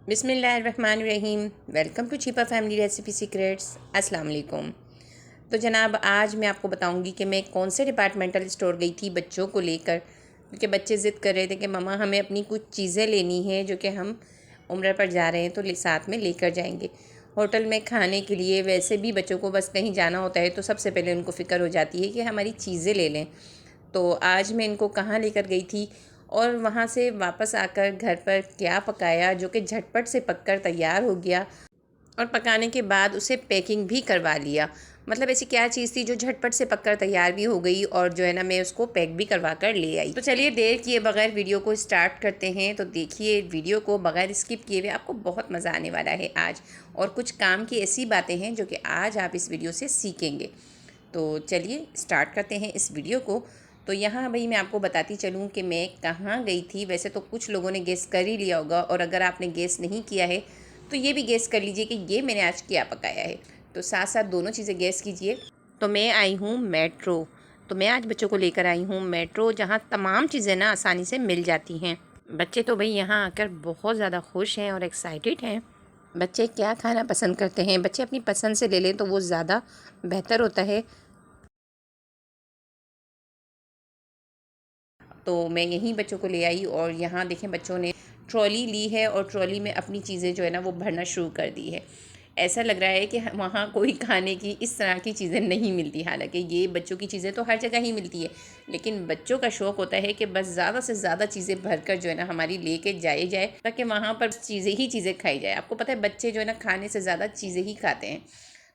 बिस्मिल्लाहिर्रहमानिर्रहीम। Welcome to छिपा family recipe secrets. अस्सलाम वालेकुम। तो जनाब, आज मैं आपको बताऊंगी कि मैं कौन से डिपार्टमेंटल स्टोर गई थी बच्चों को लेकर, क्योंकि बच्चे ज़िद कर रहे थे कि मम्मा हमें अपनी कुछ चीज़ें लेनी हैं जो कि हम उम्र पर जा रहे हैं तो साथ में लेकर जाएंगे। होटल में खाने के लिए वैसे भी बच्चों को बस कहीं जाना होता है तो सबसे पहले उनको फ़िक्र हो जाती है कि हमारी चीज़ें ले लें। तो आज मैं इनको कहाँ लेकर गई थी और वहाँ से वापस आकर घर पर क्या पकाया जो कि झटपट से पककर तैयार हो गया, और पकाने के बाद उसे पैकिंग भी करवा लिया। मतलब ऐसी क्या चीज़ थी जो झटपट से पककर तैयार भी हो गई और जो है ना मैं उसको पैक भी करवा कर ले आई। तो चलिए देर किए बगैर वीडियो को स्टार्ट करते हैं। तो देखिए वीडियो को बगैर स्किप किए हुए, आपको बहुत मज़ा आने वाला है आज, और कुछ काम की ऐसी बातें हैं जो कि आज आप इस वीडियो से सीखेंगे। तो चलिए स्टार्ट करते हैं इस वीडियो को। तो यहाँ भाई मैं आपको बताती चलूँ कि मैं कहाँ गई थी। वैसे तो कुछ लोगों ने गेस कर ही लिया होगा, और अगर आपने गेस नहीं किया है तो ये भी गेस कर लीजिए कि ये मैंने आज क्या पकाया है। तो साथ साथ दोनों चीज़ें गेस कीजिए। तो मैं आई हूँ मेट्रो। तो मैं आज बच्चों को लेकर आई हूँ मेट्रो, जहाँ तमाम चीज़ें ना आसानी से मिल जाती हैं। बच्चे तो भाई यहाँ आकर बहुत ज़्यादा खुश हैं और एक्साइटेड हैं। बच्चे क्या खाना पसंद करते हैं, बच्चे अपनी पसंद से ले लें तो वो ज़्यादा बेहतर होता है। तो मैं यहीं बच्चों को ले आई, और यहाँ देखें बच्चों ने ट्रॉली ली है और ट्रॉली में अपनी चीज़ें जो है ना वो भरना शुरू कर दी है। ऐसा लग रहा है कि वहाँ कोई खाने की इस तरह की चीज़ें नहीं मिलती। हालांकि ये बच्चों की चीज़ें तो हर जगह ही मिलती है, लेकिन बच्चों का शौक़ होता है कि बस ज़्यादा से ज़्यादा चीज़ें भरकर जो है ना हमारी लेके जाए जाए, ताकि वहाँ पर चीज़ें खाई जाए। आपको पता है बच्चे जो है ना खाने से ज़्यादा चीज़ें ही खाते हैं।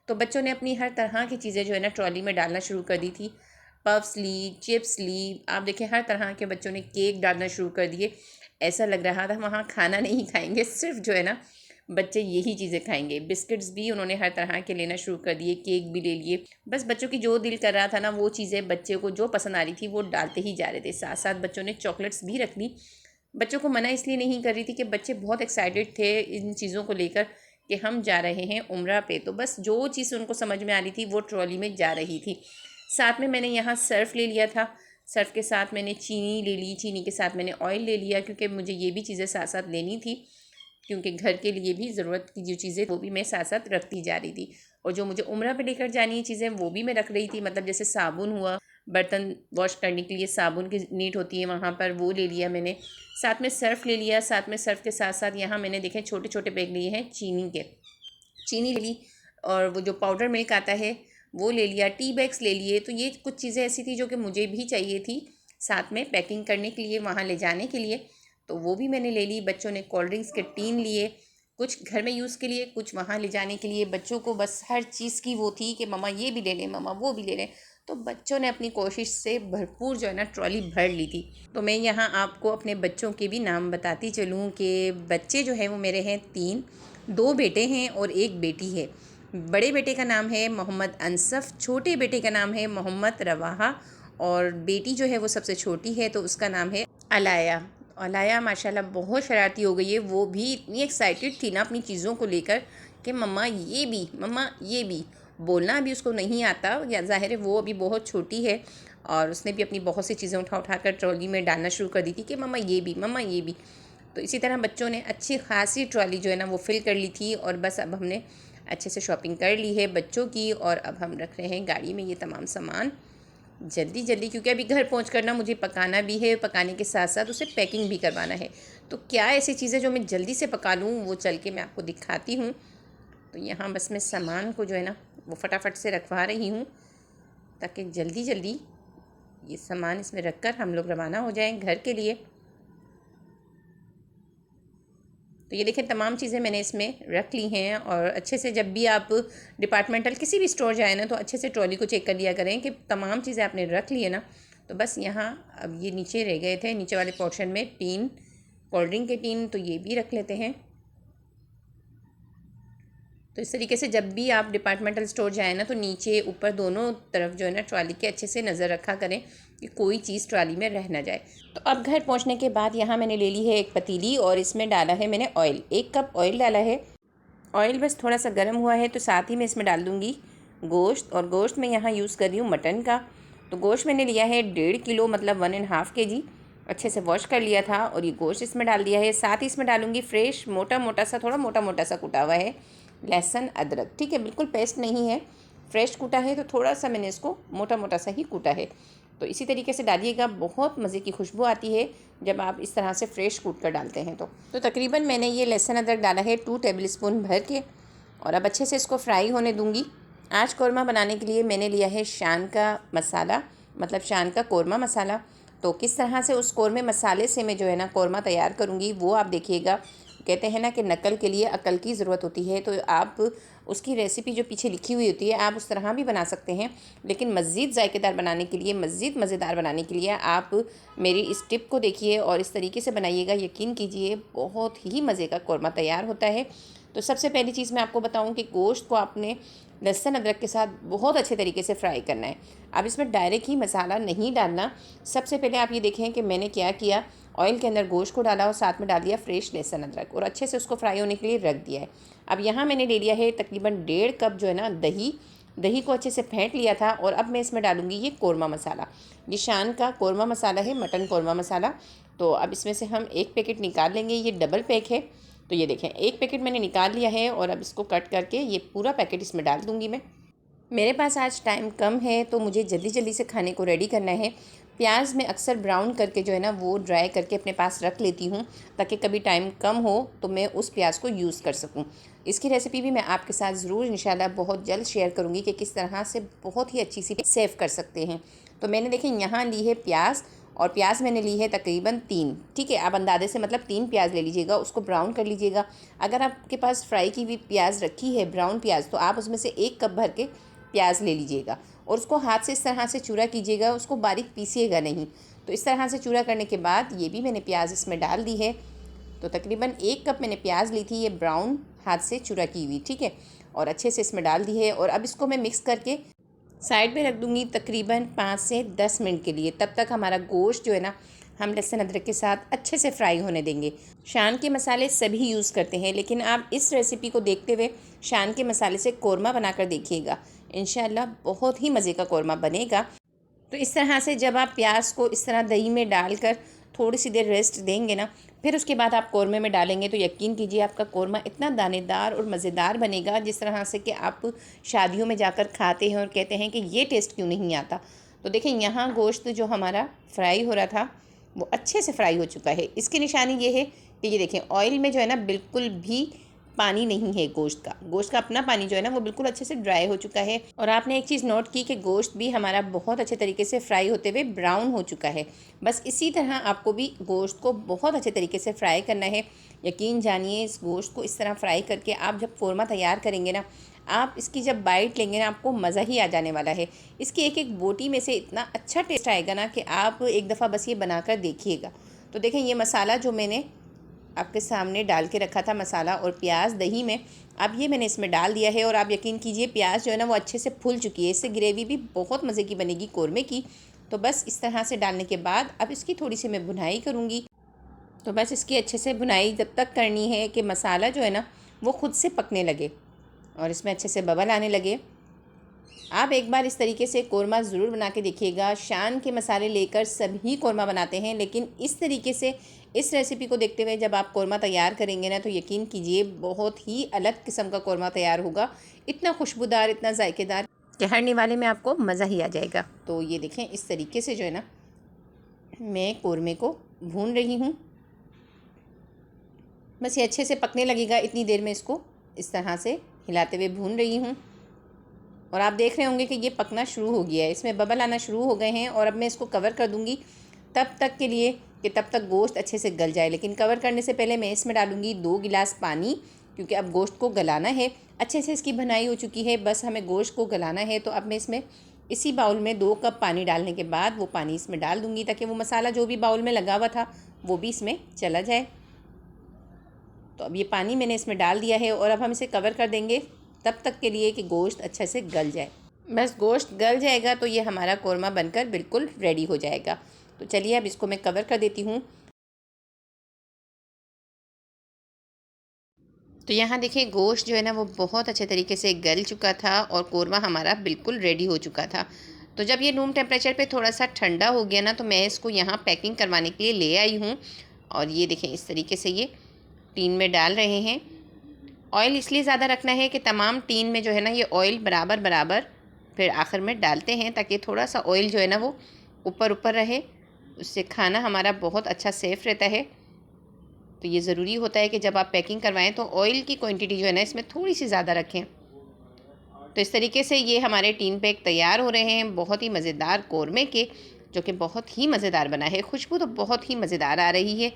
तो बच्चों ने अपनी हर तरह की चीज़ें जो है ना ट्रॉली में डालना शुरू कर दी थी। पफ्स ली, चिप्स ली, आप देखें हर तरह के बच्चों ने केक डालना शुरू कर दिए। ऐसा लग रहा था वहाँ खाना नहीं खाएंगे, सिर्फ जो है ना बच्चे यही चीज़ें खाएंगे। बिस्किट्स भी उन्होंने हर तरह के लेना शुरू कर दिए, केक भी ले लिए। बस बच्चों की जो दिल कर रहा था ना वो चीज़ें बच्चों को जो पसंद आ रही थी वो डालते ही जा रहे थे। साथ साथ बच्चों ने चॉकलेट्स भी रख ली। बच्चों को मना इसलिए नहीं कर रही थी कि बच्चे बहुत एक्साइटेड थे इन चीज़ों को लेकर कि हम जा रहे हैं उम्रा पे। तो बस जो चीज़ उनको समझ में आ रही थी वो ट्रॉली में जा रही थी। साथ में मैंने यहाँ सर्फ़ ले लिया था। सर्फ़ के साथ मैंने चीनी ले ली, चीनी के साथ मैंने ऑयल ले लिया, क्योंकि मुझे ये भी चीज़ें साथ साथ लेनी थी, क्योंकि घर के लिए भी ज़रूरत की जो चीज़ें वो भी मैं साथ साथ रखती जा रही थी। और जो मुझे उम्रा पे लेकर जानी है चीज़ें वो भी मैं रख रही थी। मतलब जैसे साबुन हुआ, बर्तन वॉश करने के लिए साबुन की नीड होती है वहाँ पर, वो ले लिया मैंने। साथ में सर्फ़ ले लिया। साथ में सर्फ़ के साथ साथ यहाँ मैंने देखे छोटे छोटे बैग लिए हैं चीनी के। चीनी ले ली, और वो जो पाउडर मिल्क आता है वो ले लिया। टी बैग्स ले लिए। तो ये कुछ चीज़ें ऐसी थी जो कि मुझे भी चाहिए थी साथ में पैकिंग करने के लिए, वहाँ ले जाने के लिए। तो वो भी मैंने ले ली। बच्चों ने कोल्ड ड्रिंक्स के टीन लिए, कुछ घर में यूज़ के लिए, कुछ वहाँ ले जाने के लिए। बच्चों को बस हर चीज़ की वो थी कि मम्मा ये भी ले लें, मम्मा वो भी ले लें। तो बच्चों ने अपनी कोशिश से भरपूर जो है ना ट्रॉली भर ली थी। तो मैं यहाँ आपको अपने बच्चों के भी नाम बताती चलूँ कि बच्चे जो हैं वो मेरे हैं 3, 2 बेटे हैं और 1 बेटी है। बड़े बेटे का नाम है मोहम्मद अनसफ़, छोटे बेटे का नाम है मोहम्मद रवाहा, और बेटी जो है वो सबसे छोटी है तो उसका नाम है अलाया। अलाया माशाल्लाह बहुत शरारती हो गई है। वो भी इतनी एक्साइटेड थी ना अपनी चीज़ों को लेकर कि मम्मा ये भी, मम्मा ये भी। बोलना अभी उसको नहीं आता, या ज़ाहिर है वो अभी बहुत छोटी है, और उसने भी अपनी बहुत सी चीज़ें उठा उठा कर ट्रॉली में डालना शुरू कर दी थी कि मम्मा ये भी, मम्मा ये भी। तो इसी तरह बच्चों ने अच्छी खासी ट्रॉली जो है ना वो फ़िल कर ली थी। और बस अब हमने अच्छे से शॉपिंग कर ली है बच्चों की, और अब हम रख रहे हैं गाड़ी में ये तमाम सामान जल्दी जल्दी, क्योंकि अभी घर पहुँच कर ना मुझे पकाना भी है, पकाने के साथ साथ उसे पैकिंग भी करवाना है। तो क्या ऐसी चीज़ें जो मैं जल्दी से पका लूँ वो चल के मैं आपको दिखाती हूँ। तो यहाँ बस मैं सामान को जो है ना वो फटाफट से रखवा रही हूँ, ताकि जल्दी जल्दी ये सामान इसमें रख कर हम लोग रवाना हो जाएँ घर के लिए। तो ये देखें तमाम चीज़ें मैंने इसमें रख ली हैं। और अच्छे से जब भी आप डिपार्टमेंटल किसी भी स्टोर जाए ना तो अच्छे से ट्रॉली को चेक कर लिया करें कि तमाम चीज़ें आपने रख ली है ना। तो बस यहाँ अब ये नीचे रह गए थे, नीचे वाले पोर्शन में टीन, कोल्ड ड्रिंक के टीन, तो ये भी रख लेते हैं। तो इस तरीके से जब भी आप डिपार्टमेंटल स्टोर जाएँ ना तो नीचे ऊपर दोनों तरफ जो है ना ट्रॉली के अच्छे से नज़र रखा करें कि कोई चीज़ ट्रॉली में रह ना जाए। तो अब घर पहुंचने के बाद यहाँ मैंने ले ली है एक पतीली, और इसमें डाला है मैंने ऑयल, 1 कप ऑयल डाला है। ऑयल बस थोड़ा सा गर्म हुआ है तो साथ ही मैं इसमें डाल दूँगी गोश्त, और गोश्त मैं यहाँ यूज़ कर रही हूँ मटन का। तो गोश्त मैंने लिया है 1.5 किलो, मतलब 1.5 kg। अच्छे से वॉश कर लिया था और ये गोश्त इसमें डाल दिया है। साथ ही इसमें डालूँगी फ्रेश मोटा मोटा सा, थोड़ा मोटा मोटा सा कूटा हुआ है लहसुन अदरक, ठीक है, बिल्कुल पेस्ट नहीं है, फ्रेश कूटा है, तो थोड़ा सा मैंने इसको मोटा मोटा सा ही कूटा है। तो इसी तरीके से डालिएगा, बहुत मज़े की खुशबू आती है जब आप इस तरह से फ्रेश कूट कर डालते हैं। तो तकरीबन मैंने ये लहसुन अदरक डाला है 2 टेबलस्पून भर के, और अब अच्छे से इसको फ्राई होने दूँगी। आज कौरमा बनाने के लिए मैंने लिया है शान का मसाला, मतलब शान का कौरमा मसाला। तो किस तरह से उस कौरमे मसाले से मैं जो है ना कौरमा तैयार करूँगी वो आप देखिएगा। कहते हैं ना कि नकल के लिए अकल की ज़रूरत होती है, तो आप उसकी रेसिपी जो पीछे लिखी हुई होती है आप उस तरह भी बना सकते हैं, लेकिन मज़ीद ज़ायकेदार बनाने के लिए, मज़ीद मज़ेदार बनाने के लिए आप मेरी इस टिप को देखिए और इस तरीके से बनाइएगा। यकीन कीजिए बहुत ही मज़े का कौरमा तैयार होता है। तो सबसे पहली चीज़ मैं आपको बताऊं कि गोश्त को आपने लहसुन अदरक के साथ बहुत अच्छे तरीके से फ्राई करना है। अब इसमें डायरेक्ट ही मसाला नहीं डालना। सबसे पहले आप ये देखें कि मैंने क्या किया, ऑयल के अंदर गोश्त को डाला और साथ में डाल दिया फ्रेश लहसुन अदरक और अच्छे से उसको फ्राई होने के लिए रख दिया है। अब यहाँ मैंने ले लिया है तकरीबन 1.5 कप जो है ना दही को अच्छे से फेंट लिया था, और अब मैं इसमें डालूँगी ये कौरमा मसाला। ये शान का कौरमा मसाला है, मटन कौरमा मसाला। तो अब इसमें से हम एक पैकेट निकाल लेंगे, ये डबल पैक है। तो ये देखें एक पैकेट मैंने निकाल लिया है, और अब इसको कट करके ये पूरा पैकेट इसमें डाल दूँगी मैं। मेरे पास आज टाइम कम है तो मुझे जल्दी जल्दी से खाने को रेडी करना है। प्याज मैं अक्सर ब्राउन करके जो है ना वो ड्राई करके अपने पास रख लेती हूँ, ताकि कभी टाइम कम हो तो मैं उस प्याज को यूज़ कर सकूँ। इसकी रेसिपी भी मैं आपके साथ ज़रूर इंशाल्लाह बहुत जल्द शेयर करूँगी कि किस तरह से बहुत ही अच्छी सी सेव कर सकते हैं। तो मैंने देखें यहाँ ली है प्याज, और प्याज मैंने ली है तकरीबन 3, ठीक है, आप अंदाजे से मतलब 3 प्याज ले लीजिएगा, उसको ब्राउन कर लीजिएगा। अगर आपके पास फ्राई की हुई प्याज रखी है ब्राउन प्याज, तो आप उसमें से 1 कप भर के प्याज ले लीजिएगा और उसको हाथ से इस तरह से चूरा कीजिएगा, उसको बारीक पीसिएगा नहीं। तो इस तरह से चूरा करने के बाद ये भी मैंने प्याज इसमें डाल दी है। तो तकरीबन 1 कप मैंने प्याज ली थी, ये ब्राउन हाथ से चूरा की हुई, ठीक है, और अच्छे से इसमें डाल दी है। और अब इसको मैं मिक्स करके साइड में रख दूँगी तकरीबन 5 से 10 मिनट के लिए। तब तक हमारा गोश्त जो है ना हम लहसुन अदरक के साथ अच्छे से फ्राई होने देंगे। शान के मसाले सभी यूज़ करते हैं, लेकिन आप इस रेसिपी को देखते हुए शान के मसाले से कौरमा बनाकर देखिएगा, इंशाल्लाह बहुत ही मज़े का कौरमा बनेगा। तो इस तरह से जब आप प्याज को इस तरह दही में डालकर थोड़ी सी देर रेस्ट देंगे ना, फिर उसके बाद आप कौरमे में डालेंगे, तो यकीन कीजिए आपका कौरमा इतना दानेदार और मज़ेदार बनेगा जिस तरह से कि आप शादियों में जाकर खाते हैं और कहते हैं कि ये टेस्ट क्यों नहीं आता। तो देखें यहाँ गोश्त जो हमारा फ्राई हो रहा था वो अच्छे से फ्राई हो चुका है। इसकी निशानी ये है कि ये देखें ऑयल में जो है ना बिल्कुल भी पानी नहीं है गोश्त का अपना पानी जो है ना वो बिल्कुल अच्छे से ड्राई हो चुका है। और आपने एक चीज़ नोट की कि गोश्त भी हमारा बहुत अच्छे तरीके से फ्राई होते हुए ब्राउन हो चुका है। बस इसी तरह आपको भी गोश्त को बहुत अच्छे तरीके से फ्राई करना है। यकीन जानिए इस गोश्त को इस तरह फ्राई करके आप जब कौरमा तैयार करेंगे ना, आप इसकी जब बाइट लेंगे ना आपको मज़ा ही आ जाने वाला है। इसकी एक एक बोटी में से इतना अच्छा टेस्ट आएगा ना कि आप एक दफ़ा बस ये बनाकर देखिएगा। तो देखें ये मसाला जो मैंने आपके सामने डाल के रखा था, मसाला और प्याज दही में, अब ये मैंने इसमें डाल दिया है। और आप यकीन कीजिए प्याज जो है ना वो अच्छे से फूल चुकी है, इससे ग्रेवी भी बहुत मज़े की बनेगी कौरमे की। तो बस इस तरह से डालने के बाद अब इसकी थोड़ी सी मैं भुनाई करूँगी। तो बस इसकी अच्छे से भुनाई जब तक करनी है कि मसाला जो है ना वो खुद से पकने लगे और इसमें अच्छे से बबल आने लगे। आप एक बार इस तरीके से कौरमा ज़रूर बना के देखिएगा। शान के मसाले लेकर सभी कौरमा बनाते हैं, लेकिन इस तरीके से इस रेसिपी को देखते हुए जब आप कौरमा तैयार करेंगे ना, तो यकीन कीजिए बहुत ही अलग किस्म का कौरमा तैयार होगा, इतना खुशबूदार, इतना जायकेदार कि हर निवाले में आपको मज़ा ही आ जाएगा। तो ये देखें इस तरीके से जो है ना मैं कौरमे को भून रही हूँ। बस ये अच्छे से पकने लगेगा, इतनी देर में इसको इस तरह से हिलाते हुए भून रही हूँ। और आप देख रहे होंगे कि ये पकना शुरू हो गया है, इसमें बबल आना शुरू हो गए हैं। और अब मैं इसको कवर कर दूँगी तब तक के लिए कि तब तक गोश्त अच्छे से गल जाए। लेकिन कवर करने से पहले मैं इसमें डालूँगी 2 गिलास पानी, क्योंकि अब गोश्त को गलाना है। अच्छे से इसकी भुनाई हो चुकी है, बस हमें गोश्त को गलाना है। तो अब मैं इसमें इसी बाउल में 2 कप पानी डालने के बाद वो पानी इसमें डाल दूँगी, ताकि वो मसाला जो भी बाउल में लगा हुआ था वो भी इसमें चला जाए। तो अब ये पानी मैंने इसमें डाल दिया है और अब हम इसे कवर कर देंगे तब तक के लिए कि गोश्त अच्छे से गल जाए। बस गोश्त गल जाएगा तो ये हमारा कौरमा बनकर बिल्कुल रेडी हो जाएगा। तो चलिए अब इसको मैं कवर कर देती हूँ। तो यहाँ देखिए गोश्त जो है ना वो बहुत अच्छे तरीके से गल चुका था और कौरमा हमारा बिल्कुल रेडी हो चुका था। तो जब ये रूम टेम्परेचर पे थोड़ा सा ठंडा हो गया ना, तो मैं इसको यहाँ पैकिंग करवाने के लिए ले आई हूँ। और ये देखें, इस तरीके से ये टीन में डाल रहे हैं। ऑयल इसलिए ज़्यादा रखना है कि तमाम टीन में जो है ना ये ऑयल बराबर बराबर फिर आखिर में डालते हैं, ताकि थोड़ा सा ऑयल जो है ना वो ऊपर ऊपर रहे। उससे खाना हमारा बहुत अच्छा सेफ़ रहता है। तो ये ज़रूरी होता है कि जब आप पैकिंग करवाएं तो ऑयल की क्वांटिटी जो है ना इसमें थोड़ी सी ज़्यादा रखें। तो इस तरीके से ये हमारे टीन पैक तैयार हो रहे हैं, बहुत ही मज़ेदार कौरमे के, जो कि बहुत ही मज़ेदार बना है। खुशबू तो बहुत ही मज़ेदार आ रही है।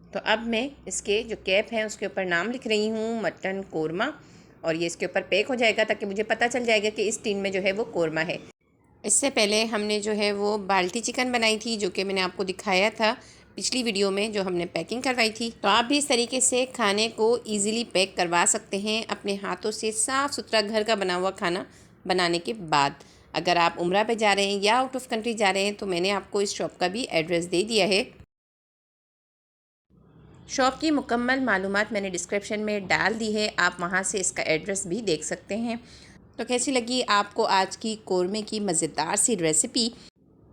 तो अब मैं इसके जो कैप हैं उसके ऊपर नाम लिख रही हूँ, मटन कौरमा, और ये इसके ऊपर पैक हो जाएगा ताकि मुझे पता चल जाएगा कि इस टीन में जो है वो कौरमा है। इससे पहले हमने जो है वो बाल्टी चिकन बनाई थी, जो कि मैंने आपको दिखाया था पिछली वीडियो में, जो हमने पैकिंग करवाई थी। तो आप भी इस तरीके से खाने को ईज़िली पैक करवा सकते हैं अपने हाथों से, साफ़ सुथरा घर का बना हुआ खाना बनाने के बाद। अगर आप उम्रा पे जा रहे हैं या आउट ऑफ कंट्री जा रहे हैं तो मैंने आपको इस शॉप का भी एड्रेस दे दिया है। शॉप की मुकम्मल मालूमात मैंने डिस्क्रिप्शन में डाल दी है, आप वहाँ से इसका एड्रेस भी देख सकते हैं। तो कैसी लगी आपको आज की कौरमे की मज़ेदार सी रेसिपी,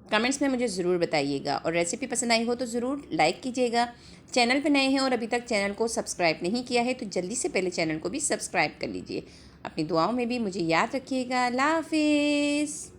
कमेंट्स में मुझे ज़रूर बताइएगा। और रेसिपी पसंद आई हो तो ज़रूर लाइक कीजिएगा। चैनल पे नए हैं और अभी तक चैनल को सब्सक्राइब नहीं किया है तो जल्दी से पहले चैनल को भी सब्सक्राइब कर लीजिए। अपनी दुआओं में भी मुझे याद रखिएगा। अल्लाह हाफिज़।